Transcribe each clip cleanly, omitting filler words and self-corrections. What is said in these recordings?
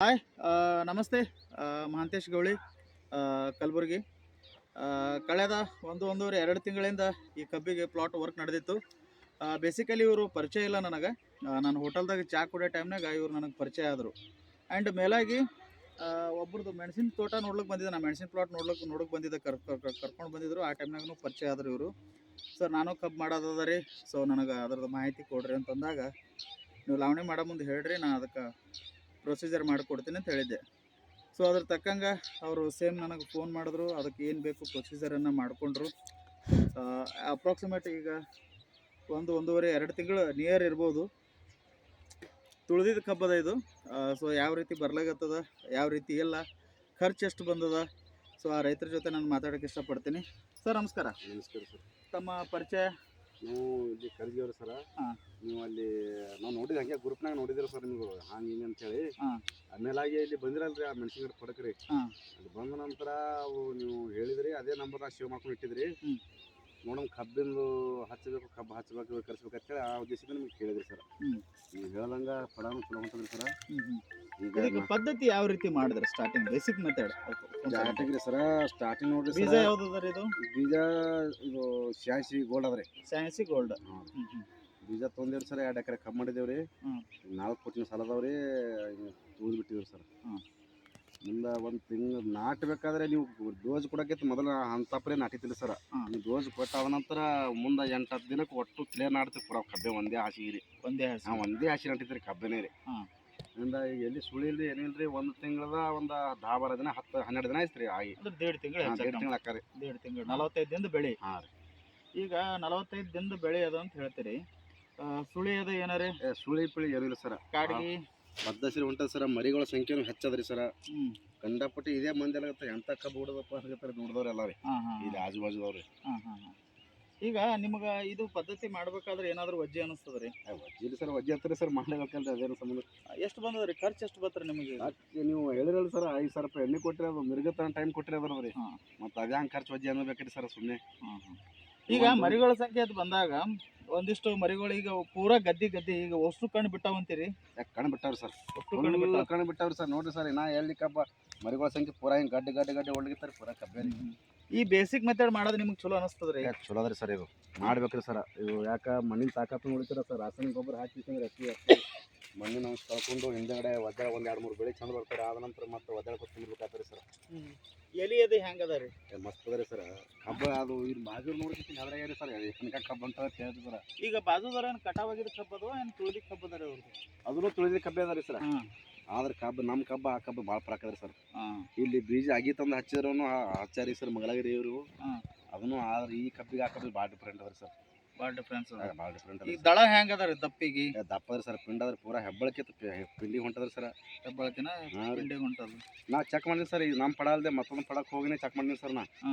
Hi ನಮಸ್ತೆ ಮಹಾಂತೇಶ್ ಗೌಳಿ ಕಲಬುರಗಿ ಕಳೆದ ಒಂದೂವರೆ 2 ತಿಂಗಳಿಂದ ಈ ಕಬ್ಬಿಗೆ ಪ್ಲಾಟ್ ವರ್ಕ್ ನಡೆದಿತ್ತು. ಬೇಸಿಕಲಿ ಇವರು ಪರಿಚಯ ಇಲ್ಲ ನನಗೆ. ನಾನು ಹೋಟೆಲ್ದಾಗ ಚಾ ಕುಡಿಯೋ ಟೈಮ್ನಾಗ ಇವ್ರು ನನಗೆ ಪರಿಚಯ ಆದರು. ಆ್ಯಂಡ್ ಮೇಲಾಗಿ ಒಬ್ರದ್ದು ಮೆಣಸಿನ ತೋಟ ನೋಡ್ಲಿಕ್ಕೆ ಬಂದಿದ್ದೆ. ನಾನು ಮೆಣಸಿನ ಪ್ಲಾಟ್ ನೋಡಕ್ಕೆ ಬಂದಿದ್ದೆ, ಕರ್ಕೊಂಡು ಬಂದಿದ್ದರು. ಆ ಟೈಮ್ನಾಗೂ ಪರಿಚಯ ಆದರು ಇವರು. ಸರ್ ನಾನು ಕಬ್ಬು ಮಾಡೋದದ ರೀ, ಸೊ ನನಗೆ ಅದ್ರದ್ದು ಮಾಹಿತಿ ಕೊಡ್ರಿ ಅಂತಂದಾಗ, ನೀವು ಲಾವಣಿ ಮಾಡೋ ಮುಂದೆ ಹೇಳ್ರಿ, ನಾನು ಅದಕ್ಕೆ ಪ್ರೊಸೀಜರ್ ಮಾಡಿಕೊಡ್ತೀನಿ ಅಂತ ಹೇಳಿದ್ದೆ. ಸೊ ಅದ್ರ ತಕ್ಕಂಗೆ ಅವರು ಸೇಮ್ ನನಗೆ ಫೋನ್ ಮಾಡಿದ್ರು, ಅದಕ್ಕೆ ಏನು ಬೇಕು ಪ್ರೊಸೀಜರನ್ನು ಮಾಡಿಕೊಂಡ್ರು. ಅಪ್ರಾಕ್ಸಿಮೇಟ್ ಈಗ ಒಂದೂವರೆ 2 ತಿಂಗಳು ನಿಯರ್ ಇರ್ಬೋದು. ತುಳಿದಿದ್ದ ಕಬ್ಬದ ಇದು. ಸೊ ಯಾವ ರೀತಿ ಬರ್ಲಾಗತ್ತದ, ಯಾವ ರೀತಿ ಇಲ್ಲ, ಖರ್ಚು ಎಷ್ಟು ಬಂದದ, ಸೊ ಆ ರೈತರ ಜೊತೆ ನಾನು ಮಾತಾಡೋಕ್ಕೆ ಇಷ್ಟಪಡ್ತೀನಿ. ಸರ್ ನಮಸ್ಕಾರ. ನಮಸ್ಕಾರ ಸರ್. ತಮ್ಮ ಪರಿಚಯ? ನಾವು ಇಲ್ಲಿ ಕರ್ಜಿಯವ್ರು ಸರ. ಹಾಂ. ನೀವು ಅಲ್ಲಿ ನಾವು ನೋಡಿದ ಹಂಗೆ ಗ್ರೂಪ್ನಾಗ ನೋಡಿದಿರ ಸರ್ ನೀವು ಹಂಗೆ ಹಿಂಗೆ ಅಂತೇಳಿ. ಹಾಂ. ಆಮೇಲಾಗಿ ಇಲ್ಲಿ ಬಂದಿರಲ್ರಿ ಆ ಮೆಣಸಿನ ಗಿಡ ಕೊಡಕ್ರಿ. ಹಾಂ. ಅಲ್ಲಿ ಬಂದ ನಂತರ ಅವು ನೀವು ಹೇಳಿದ್ರಿ, ಅದೇ ನಂಬರ್ನಾಗ ಸೇವ್ ಮಾಡ್ಕೊಂಡು ಇಟ್ಟಿದ್ರಿ. ನೋಡಮ್ ಕಬ್ಬಿಂದು ಹಚ್ಚಬೇಕು, ಕಬ್ಬು ಹಚ್ಚಬೇಕು, ಕರ್ಸ್ಬೇಕಂತೇಳಿ ಆ ಉದ್ದೇಶದಿಂದ ನಿಮ್ಗೆ ಕೇಳಿದ್ರಿ ಸರ್. ನೀವು ಹೇಳ್ದಂಗೆ ಪಡಾನು ಚಲೋ ಹೊಂಟದ್ರಿ ಸರ್. ಈಗ ಪದ್ಧತಿ ಯಾವ ರೀತಿ ಮಾಡಿದ್ರೆ ಸ್ಟಾರ್ಟಿಂಗ್ ಬೇಸಿಕ್ ಮೆಥಡ್? ಸ್ಟಾರ್ಟಿಂಗ್ ರೀ ಸರ, ಸ್ಟಾರ್ಟಿಂಗ್ ನೋಡ್ರಿ ಬೀಜ ಸರ್. ಯಾವ್ದು ಅದ ಇದು? ಬೀಜ ಇದು ಶಾನ್ಸಿ ಗೋಲ್ಡ್ ಅದ್ರಿ. ಸ್ಯಾನ್ಸಿ ಗೋಲ್ಡ್. ಬೀಜ ತೊಗೊಂಡಿವ್ರಿ ಸರ್. 2 ಎಕರೆ ಕಬ್ಬು ಮಾಡಿದೇವ್ರಿ. 4 ಫುಟಿನ ಸಾಲ ಅದಾವ್ರಿ. ತೂದ್ ಬಿಟ್ಟಿವ್ರಿ ಸರ್. ಮುಂದೆ ಒಂದು ತಿಂಗಳು ನಾಟಬೇಕಾದ್ರೆ ನೀವು ಡೋಸ್ ಕೊಡೋಕೆ ಮೊದಲು ಅಂತಪ್ರೆ ನಾಟಿತಿಲ್ಲ ಸರ್. ನೀವು ಡೋಸ್ ಕೊಟ್ಟಾದ ನಂತರ ಮುಂದೆ 8-10 ದಿನಕ್ಕೆ ಒಟ್ಟು ಕ್ಲಿಯರ್ ನಾಡ್ತೀವಿ ಪೂರ ಕಬ್ಬೆ ಒಂದೇ ಹಾಸಿಗೆ ರೀ. ಒಂದೇ ಹಾಸಿ ನಾಟಿದ್ರಿ ಕಬ್ಬೆನೇ ರೀ. ಇಂದ ಈಗ ಎಲ್ಲಿ ಸುಳಿಲ್ರಿ ಏನಿಲ್ರಿ. 1 ತಿಂಗಳದ ಒಂದು 10-12 ದಿನ 10-12 ದಿನ ಆಯ್ತು ರೀ ಆಗಿ. 1.5 ತಿಂಗಳು. 1.5 ತಿಂಗಳು ಅಕ್ಕಾರಿ. 1.5 ತಿಂಗಳು 45 ದಿನದ ಬೆಳೆ. ಹಾಂ ರೀ. ಈಗ 45 ದಿನದ ಬೆಳೆ ಅದ ಅಂತ ಹೇಳ್ತೀರಿ. ಸುಳಿ ಅದ ಏನಾರೇ? ಸುಳಿ ಪಿಳಿ ಏನಿಲ್ಲ ಸರ. ಕಾಡಿಗೆ ಪದ್ಧತಿ ಹೊಂಟದ ಸರ. ಮರಿಗಳ ಸಂಖ್ಯೆನೂ ಹೆಚ್ಚದ್ರಿ ಸರ. ಕಂಡಪಟ್ಟಿ ಇದೇ ಮಂದಿ ಎಲ್ಲ ಎಂತ ಕಬ್ಬು ಬಿಡೋದಪ್ಪ ಆಗತ್ತಾರೆ ನೋಡಿದವ್ರೆಲ್ಲ ರೀ. ಇಲ್ಲಿ ಆಜು ಬಾಜುದವ್ರಿ. ಈಗ ನಿಮ್ಗೆ ಇದು ಪದ್ಧತಿ ಮಾಡ್ಬೇಕಾದ್ರೆ ಏನಾದರೂ ವಜ್ಜೆ ಅನಿಸ್ತದ್ರಿ? ವಜ್ಜಿ ಸರ್, ವಜ್ಜಿ ಹತ್ತರಿ ಸರ್, ಮಾಡ್ಲೇಬೇಕಲ್ರಿ. ಅದೇನು ಸಂಬಂಧ. ಎಷ್ಟು ಬಂದದ್ರಿ ಖರ್ಚು? ಎಷ್ಟು ಬತ್ರಿ ನಿಮಗೆ? ನೀವು ಹೇಳಿರಲ್ಲ ಸರ್, 5,000 ರೂಪಾಯಿ ಎಣ್ಣೆ ಕೊಟ್ಟರೆ ಅದು ಮಿರ್ಗತನ ಟೈಮ್ ಕೊಟ್ಟರೆ ಅದ್ರ ರೀ. ಮತ್ತು ಅದೇ ಹಂಗೆ ಖರ್ಚು ವಜ್ಜಿ ಅನ್ನಬೇಕ್ರಿ ಸರ್ ಸುಮ್ಮನೆ. ಈಗ ಮರಿಗಳ ಸಂಖ್ಯೆ ಅದು ಬಂದಾಗ ಒಂದಿಷ್ಟು ಮರಿಗಳು ಈಗ ಪೂರಾ ಗದ್ದಿ ಈಗ ಒಷ್ಟು ಕಣ್ಣು ಬಿಟ್ಟಾವಂತೀರಿ? ಯಾಕೆ ಕಣ್ಣು ಬಿಟ್ಟಾವ್ರಿ ಸರ್. ಕಣ್ಣು ಬಿಟ್ಟಾವ್ರಿ ಸರ್. ನೋಡ್ರಿ ಸರ್, ನಾ ಎಲ್ಲಿ ಕಬ್ಬ ಮರಿಗಳ ಸಂಖ್ಯೆ ಪೂರಾ ಹಿಂಗೆ ಗಡ್ಡೆ ಒಳಗಿರ್ತಾರೆ ಪೂರಾ ಕಬ್ಬೆ. ಈ ಬೇಸಿಕ್ ಮೆಥಡ್ ಮಾಡೋದು ನಿಮ್ಗೆ ಚಲೋ ಅನಿಸ್ತದ್ರಿ? ಯಾಕೆ ಚಲೋ ಅದ್ರಿ ಸರ್. ಇದು ಮಾಡ್ಬೇಕ್ರಿ ಸರ್. ಇದು ಯಾಕೆ ಮಣ್ಣಿನ ತಾಕತ್ತು ಉಳಿತಾರ ಸರ್. ರಾಸಾಯನಿಕ ಗೊಬ್ಬರ ಹಾಕಿದ್ರೆ ಅಕ್ಕಿ ಮಣ್ಣಿನ ಅಂಶ ಕಳ್ಕೊಂಡು ಹಿಂದೆಗಡೆ ಒದ್ದಾಳ 1-2-3 ಬೆಳೆ ಚಂದ ಬರ್ತಾರೆ. ಆದ ನಂತರ ಮತ್ತೆ ಒದ್ದಾಳ ಕೊತ್ತಿರ್ಬೇಕಾಗ್ತದೆ ಸರ್. ಎಲಿ ಅದು ಹೆಂಗೆ ಅದ ರೀ? ಮಸ್ತ್ ಅದ ರೀ ಸರ್. ಕಬ್ಬ ಅದು ಇಲ್ಲಿ ಬಾಜು ನೋಡ್ತೀನಿ ಅದ್ರಾಗ ರೀ ಸರ್. ಎನ್ಕ ಕಬ್ಬು ಅಂತ ಹೇಳ್ತೀವಿ ಸರ್. ಈಗ ಬಾಜುದಾರ ಏನು ಕಟಾವಾಗಿದ್ದ ಕಬ್ಬು ಅದು ಏನು ತುಳಿದ ಕಬ್ಬು ಅದ ರೀ ಅವ್ರದ್ದು? ಅದನ್ನು ತುಳಿದ ಕಬ್ಬೆ ಅದ ರೀ ಸರ್. ಆದ್ರೆ ಕಬ್ಬು ನಮ್ಮ ಕಬ್ಬು ಆ ಕಬ್ಬು ಭಾಳ ಫರಕ್ ಅದ್ರಿ ಸರ್. ಇಲ್ಲಿ ಬೀಜ ಆಗಿ ತಂದು ಹಚ್ಚಿದ್ರು ಹಚ್ಚಾರಿ ಸರ್ ಮಗಳಾಗಿರಿ ಇವರು. ಅದನ್ನು ಆದ್ರೆ ಈ ಕಬ್ಬಿಗೆ ಆ ಕಬ್ಬಿಗೆ ಭಾಳ ಡಿಫ್ರೆಂಟ್ ಅದ ಸರ್. ಭಾಳ ಡಿಫ್ರೆನ್ಸ್ ಅದ. ಭಾಳ ಡಿಫ್ರೆಂಟ್ ಈಗ ದಳ ಹೆಂಗೆ ಅದ ರೀ ದಪ್ಪಿಗೆ? ದಪ್ಪ ಅದ್ರಿ ಸರ್. ಪಿಂಡ ಅದ್ರಿ ಪೂರಾ ಹೆಬ್ಬಳಕ್ಕೆ ಪಿಂಡಿಗೆ ಹೊಂಟದ್ರಿ ಸರ್. ಹೆಬ್ಬಳಕಿನ ಪಿಂಡಿಗೆ ಹೊಂಟದ. ನಾ ಚೆಕ್ ಮಾಡಿದ್ವಿ ಸರ್. ಈಗ ನಮ್ಮ ಪಡಲ್ದೆ ಮತ್ತೊಂದು ಪಡಕ್ಕೆ ಹೋಗಿನೇ ಚೆಕ್ ಮಾಡಿದ್ವಿ ಸರ್.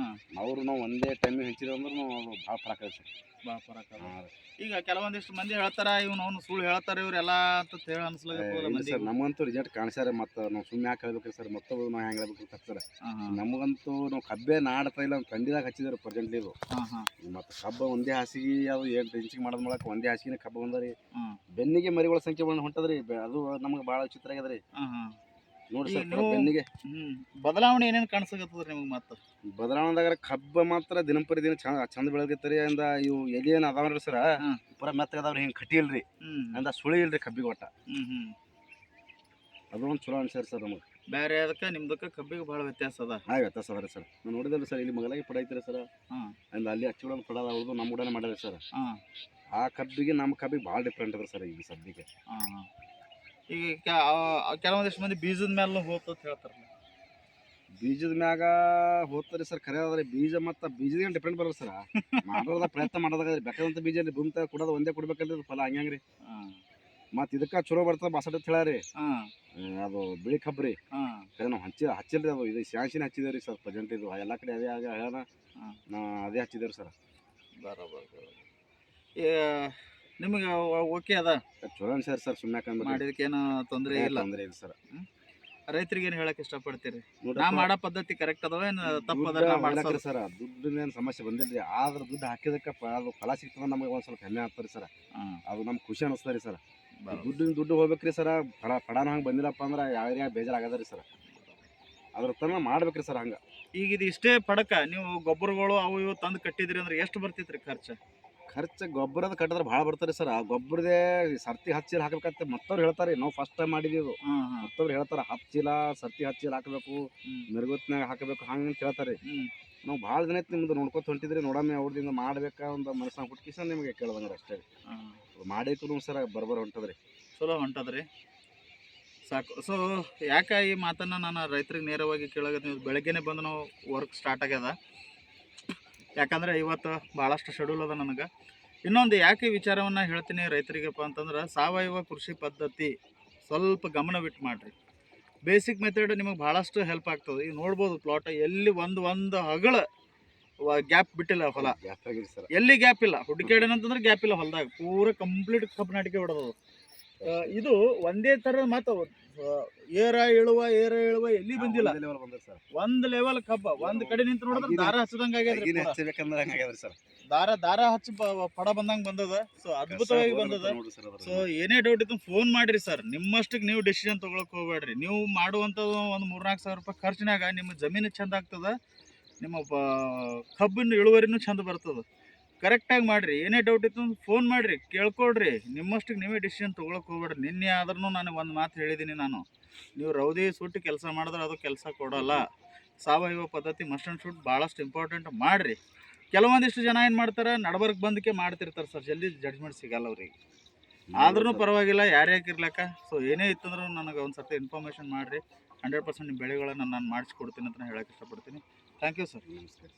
ನಾವು ಒಂದೇ ಟೈಮ್ ಹೆಚ್ಚಿದ್ರೆ ಅಂದ್ರೆ ಅದು ಭಾಳ ಫರಕ್ ಅದ ಸರ್. ಭಾಳ ಫರಕ್ ಅದ. ಈಗ ಕೆಲವೊಂದಿಷ್ಟು ಮಂದಿ ಹೇಳ್ತಾರ ಅವ್ನು ಸುಳ್ಳು ಹೇಳ್ತಾರೆ ಇವರೆಲ್ಲ ಅಂತ ಹೇಳಿ ಅನ್ಸ್ಲಾಗ ಸರ್. ನಮಗಂತೂ ರಿಸಲ್ಟ್ ಕಾಣಿಸ್ಯಾರ. ಮತ್ತು ನಾವು ಸುಮ್ಮನೆ ಯಾಕೆ ಹೇಳ್ಬೇಕ್ರಿ ಸರ್. ಮತ್ತೊಬ್ಬರು ನಾವು ಹೆಂಗೆ ಹೇಳ್ಬೇಕು ಸರ್. ನಮಗಂತೂ ನಾವು ಕಬ್ಬೆ ನಾಡ್ತಾ ಇಲ್ಲ ಕಂಡಿದಾಗ ಹಚ್ಚಿದಾರೆ ಪ್ರೆಸೆಂಟ್ಲಿ ಇದು. ಮತ್ತು ಕಬ್ಬ ಒಂದೇ ಹಾಸಿಗೆ ಅದು 8 ಇಂಚಿಗೆ ಮಾಡೋದ್ ಮೂಲಕ ಒಂದೇ ಹಾಸಿಗೆ ಕಬ್ಬ ಬಂದರಿ. ಬೆನ್ನಿಗೆ ಮರಿಗಳ ಸಂಖ್ಯೆ ಹೊಂಟದ್ರಿ. ಅದು ನಮ್ಗೆ ಭಾಳ ವಿಚಿತ್ರ ಆಗ್ಯದ್ರಿ. ನೋಡಿ ಸರ್, ಬೆನ್ನಿಗೆ ಬದಲಾವಣೆ ಏನೇನು ಕಾಣಿಸಕತ್ತದ್ರಿ ನಿಮ್ಗೆ? ಮತ್ತೆ ಬದಲಾವಣೆದಾಗ ಕಬ್ಬ ಮಾತ್ರ ದಿನಂಪರಿ ದಿನ ಚಂದ ಬೆಳಗತ್ತರಿ. ಅಂದ ಇವು ಎಲಿ ಏನು ಅದಾವ್ರಿ ಸರ, ಪೂರ ಮೆತ್ತಗದಾವ್ರಿ. ಹಿಂಗೆ ಕಟಿ ಇಲ್ರಿ, ಅಂದ ಸುಳಿ ಇಲ್ರಿ ಕಬ್ಬಿಗೆ ಒಟ್ಟ. ಅದು ಒಂದು ಚಲೋ ಅನ್ಸರಿ ಸರ್ ನಮಗೆ. ಬೇರೆ ಅದಕ್ಕೆ ನಿಮ್ದಕ್ಕೆ ಕಬ್ಬಿಗೆ ಭಾಳ ವ್ಯತ್ಯಾಸ ಅದ. ವ್ಯತ್ಯಾಸ ಅದ ರೀ ಸರ್. ನಾವು ನೋಡಿದ್ರಿ ಸರ್, ಇಲ್ಲಿ ಮಗಲಾಗಿ ಪಡ ಐತ್ರಿ ಸರ್. ಅಂದ ಅಲ್ಲಿ ಹಚ್ಚಿ ಬಿಡೋದು ಪಡ ಅವ್ರದ್ದು ನಮ್ಮ ಕೂಡ ಮಾಡ್ಯಾರ ಸರ್. ಆ ಕಬ್ಬಿಗೆ ನಮ್ಮ ಕಬ್ಬಿಗೆ ಭಾಳ ಡಿಫ್ರೆಂಟ್ ಅದ ಸರ್ ಈಗ ಸದ್ಯಕ್ಕೆ. ಈಗ ಕೆಲವೊಂದಿಷ್ಟು ಮಂದಿ ಬೀಜದ ಮೇಲೆ ಹೋಗ್ತಂತ ಹೇಳ್ತಾರಲ್ಲ. ಬೀಜದ ಮ್ಯಾಗ ಹೋಗ್ತಾರೆ ಸರ್, ಖರೆ ಅದ್ರಿ. ಬೀಜ ಮತ್ತು ಬೀಜದ ಡಿಫ್ರೆಂಟ್ ಬರೋದು ಸರ್. ಮಾಡೋದ ಪ್ರಯತ್ನ ಮಾಡೋದಾಗ ಬೇಕಾದಂಥ ಬೀಜ ಭೂಮಿ ಕೊಡೋದು ಒಂದೇ ಕೊಡ್ಬೇಕಲ್ರಿ ಫಲ. ಹಂಗ್ರಿ ಮತ್ತು ಇದಕ್ಕೆ ಚಲೋ ಬರ್ತದೆ ಬಾಸಟ್ ಅಂತ ಹೇಳಿ. ಅದು ಬಿಳಿ ಕಬ್ರಿ ಖರೆ ನಾವು ಹಚ್ಚಿಲ್ರಿ. ಅದು ಇದು ಶಾನ್ಸಿನ ಹಚ್ಚಿದೇವ್ರಿ ಸರ್ ಪ್ರೆಸೆಂಟ್. ಇದು ಎಲ್ಲ ಕಡೆ ಅದೇ ಆಗ ಹೇಳೋಣ ನಾವು ಅದೇ ಹಚ್ಚಿದೇವ್ರಿ ಸರ್. ಬರೋಬರ್. ನಿಮಗೆ ಓಕೆ ಅದ? ಚಲೋ ಅನ್ಸರಿ ಸರ್. ಸುಮ್ಮನೆ ಮಾಡಿದಕ್ಕೇನು ತೊಂದರೆ ಇಲ್ಲ? ತೊಂದರೆ ಇಲ್ಲ ಸರ್. ರೈತರಿಗೆ ಏನು ಹೇಳಕ್ ಇಷ್ಟಪಡ್ತೀರಿ? ನಾ ಮಾಡೋ ಪದ್ಧತಿ ಕರೆಕ್ಟ್ ಅದಾವ ಏನು ತಪ್ಪದ ಸರ್? ದುಡ್ಡಿನ ಏನು ಸಮಸ್ಯೆ ಬಂದಿಲ್ರಿ. ಆದ್ರೆ ದುಡ್ಡು ಹಾಕಿದಕ್ಕೆ ಅದು ಫಲ ಸಿಗ್ತದ ನಮಗೆ ಒಂದು ಸ್ವಲ್ಪ ಹೆಮ್ಮೆ ಆಗ್ತಾರೆ ಸರ್. ಅದು ನಮ್ಗೆ ಖುಷಿ ಅನಿಸ್ತದೆ ಸರ್. ದುಡ್ಡು ಹೋಗ್ಬೇಕ್ರಿ ಸರ. ಪಡಾನ ಹಂಗೆ ಬಂದಿಲ್ಲಪ್ಪ ಅಂದ್ರೆ ಯಾವ ಏರಿಯಾ ಬೇಜಾರಾಗದ ರೀ ಸರ್. ಅದ್ರ ತನ ಮಾಡ್ಬೇಕ್ರಿ ಸರ್ ಹಂಗೆ. ಈಗ ಇದು ಇಷ್ಟೇ ಪಡಕ ನೀವು ಗೊಬ್ಬರಗಳು ಅವು ಇವು ತಂದು ಕಟ್ಟಿದ್ರಿ ಅಂದ್ರೆ ಎಷ್ಟು ಬರ್ತಿತ್ರಿ ಖರ್ಚು? ಗೊಬ್ಬರದ ಕಟ್ಟಿದ್ರೆ ಭಾಳ ಬರ್ತಾರೆ ಸರ್. ಆ ಗೊಬ್ಬರದೇ ಸರ್ತಿ ಹಚ್ಚಿಲ್ ಹಾಕ್ಬೇಕಂತ ಮತ್ತವ್ರು ಹೇಳ್ತಾರೆ. ನಾವು ಫಸ್ಟ್ ಟೈಮ್ ಮಾಡಿದ್ದೀವಿ. ಮತ್ತವ್ರು ಹೇಳ್ತಾರೆ ಹಚ್ಚಿಲ್ಲ ಸರ್ತಿ ಹಚ್ಚಿಲ್ ಹಾಕಬೇಕು, ಮಿರ್ಗುತ್ನಾಗ ಹಾಕಬೇಕು ಹಂಗೆ ಅಂತ ಹೇಳ್ತಾರೆ. ನಾವು ಭಾಳ ದಿನ ಐತೆ ನಿಮ್ದು ನೋಡ್ಕೊತ ಹೊಂಟಿದ್ರಿ. ನೋಡಮ್ಮೆ ಅವ್ರದಿಂದ ಮಾಡ್ಬೇಕಾ ಒಂದು ಮನಸ್ಸಾಗ ಹುಟ್ಕಿಸ ನಿಮಗೆ ಕೇಳ್ದಂಗೆ ಅಷ್ಟೇ. ಮಾಡಿದ್ರು ಸರ್ ಬರ್ಬರ್ ಹೊಂಟದ್ರಿ, ಚಲೋ ಹೊಂಟದ್ರಿ, ಸಾಕು. ಸೊ ಯಾಕೆ ಈ ಮಾತನ್ನು ನಾನು ರೈತರಿಗೆ ನೇರವಾಗಿ ಕೇಳೋದು, ಬೆಳಗ್ಗೆನೆ ಬಂದು ನಾವು ವರ್ಕ್ ಸ್ಟಾರ್ಟ್ ಆಗ್ಯದ. ಯಾಕಂದರೆ ಇವತ್ತು ಭಾಳಷ್ಟು ಶೆಡ್ಯೂಲ್ ಅದ ನನಗೆ. ಇನ್ನೊಂದು ಯಾಕೆ ವಿಚಾರವನ್ನು ಹೇಳ್ತೀನಿ ರೈತರಿಗಪ್ಪ ಅಂತಂದ್ರೆ, ಸಾವಯವ ಕೃಷಿ ಪದ್ಧತಿ ಸ್ವಲ್ಪ ಗಮನವಿಟ್ಟು ಮಾಡಿರಿ. ಬೇಸಿಕ್ ಮೆಥಡ್ ನಿಮಗೆ ಭಾಳಷ್ಟು ಹೆಲ್ಪ್ ಆಗ್ತದೆ. ಈಗ ನೋಡ್ಬೋದು ಪ್ಲಾಟ್ ಎಲ್ಲಿ ಒಂದು ಹಗಳ ಗ್ಯಾಪ್ ಬಿಟ್ಟಿಲ್ಲ ಹೊಲ. ಸರ್ ಎಲ್ಲಿ ಗ್ಯಾಪ್ ಇಲ್ಲ. ಹುಡುಕಾಡೇನಂತಂದ್ರೆ ಗ್ಯಾಪ್ ಇಲ್ಲ ಹೊಲದಾಗ, ಪೂರ ಕಂಪ್ಲೀಟ್ ಕಬ್ಬು ನಾಟಿಕೆ ಹೊಡೆದವು. ಇದು ಒಂದೇ ಥರ ಮಾತು ಏರ ಇಳುವ ಎಲ್ಲಿ ಬಂದಿಲ್ಲ. ಒಂದು ಲೆವೆಲ್ ಕಬ್ಬ ಒಂದು ಕಡೆ ನಿಂತು ನೋಡಿದ್ರೆ ದಾರ ಹಚ್ಚದಂಗೆ ಆಗ್ಯದ ಸರ್. ದಾರ ಹಚ್ಚಿ ಪಡ ಬಂದಂಗೆ ಬಂದದ. ಸೊ ಅದ್ಭುತವಾಗಿ ಬಂದದ. ಸೊ ಏನೇ ಡೌಟ್ ಇತ್ತು ಫೋನ್ ಮಾಡಿರಿ ಸರ್. ನಿಮ್ಮಷ್ಟಕ್ಕೆ ನೀವು ಡಿಸಿಷನ್ ತೊಗೊಳಕ್ ಹೋಗ್ಬೇಡ್ರಿ. ನೀವು ಮಾಡುವಂಥದ್ದು ಒಂದು 3-4 ಸಾವಿರ ರೂಪಾಯಿ ಖರ್ಚಿನಾಗ ನಿಮ್ಮ ಜಮೀನು ಚಂದ ಆಗ್ತದೆ, ನಿಮ್ಮ ಕಬ್ಬಿನ ಇಳುವರಿನೂ ಚಂದ ಬರ್ತದೆ. ಕರೆಕ್ಟಾಗಿ ಮಾಡಿರಿ. ಏನೇ ಡೌಟ್ ಇತ್ತು ಅಂದ್ರೆ ಫೋನ್ ಮಾಡಿರಿ, ಕೇಳ್ಕೊಳ್ರಿ. ನಿಮ್ಮಷ್ಟಕ್ಕೆ ನೀವೇ ಡಿಸಿಷನ್ ತೊಗೊಳಕ್ಕೆ ಹೋಗ್ಬೇಡ್ರಿ. ನಿನ್ನೆ ಆದ್ರೂ ನಾನು ಒಂದು ಮಾತು ಹೇಳಿದ್ದೀನಿ. ನೀವು ರೌದಿ ಸುಟ್ಟು ಕೆಲಸ ಮಾಡಿದ್ರೆ ಅದು ಕೆಲಸ ಕೊಡೋಲ್ಲ. ಸಾವಯವ ಪದ್ಧತಿ ಮಸ್ಟ್ ಆ್ಯಂಡ್ ಶುಡ್ ಭಾಳಷ್ಟು ಇಂಪಾರ್ಟೆಂಟ್ ಮಾಡಿರಿ. ಕೆಲವೊಂದಿಷ್ಟು ಜನ ಏನು ಮಾಡ್ತಾರೆ, ನಡಬರ್ಕ್ ಬಂದಕ್ಕೆ ಮಾಡ್ತಿರ್ತಾರೆ ಸರ್. ಜಲ್ದಿ ಜಡ್ಜ್ಮೆಂಟ್ ಸಿಗಲ್ಲ ಅವ್ರಿಗೆ. ಆದ್ರೂ ಪರವಾಗಿಲ್ಲ, ಯಾರ್ಯಾಕಿರ್ಲಕ್ಕ. ಸೊ ಏನೇ ಇತ್ತಂದ್ರೂ ನನಗೆ ಒಂದು ಸರ್ತಿ ಇನ್ಫಾರ್ಮೇಷನ್ ಮಾಡಿರಿ. 100% ನಿಮ್ಮ ಬೆಳೆಗಳನ್ನು ನಾನು ಮಾಡಿಸ್ಕೊಡ್ತೀನಿ ಅಂತ ಹೇಳಕ್ಕೆ ಇಷ್ಟಪಡ್ತೀನಿ. Thank you sir. ನಮಸ್ಕಾರ.